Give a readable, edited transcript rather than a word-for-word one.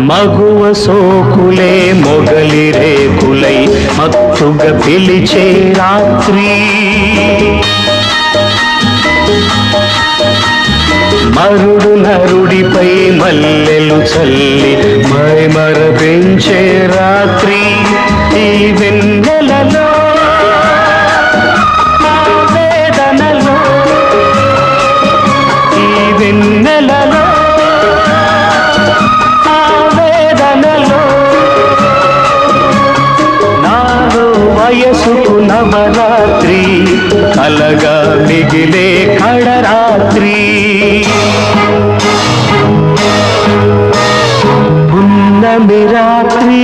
మగువ సోకులే మొగలి రేకులై మత్తుగా పిలిచే రాత్రి, మరుడు నరుడిపై మల్లెలు చల్లి మైమరపించే రాత్రి. ఈ వెన్నెలలో ఆ వేదనలో, ఈ వెన్నెలలో ఆ వేదనలో, నాలో వయసుకు నవరాత్రి కలగా మిగిలే కడరాత్రి. పున్నమి రాత్రి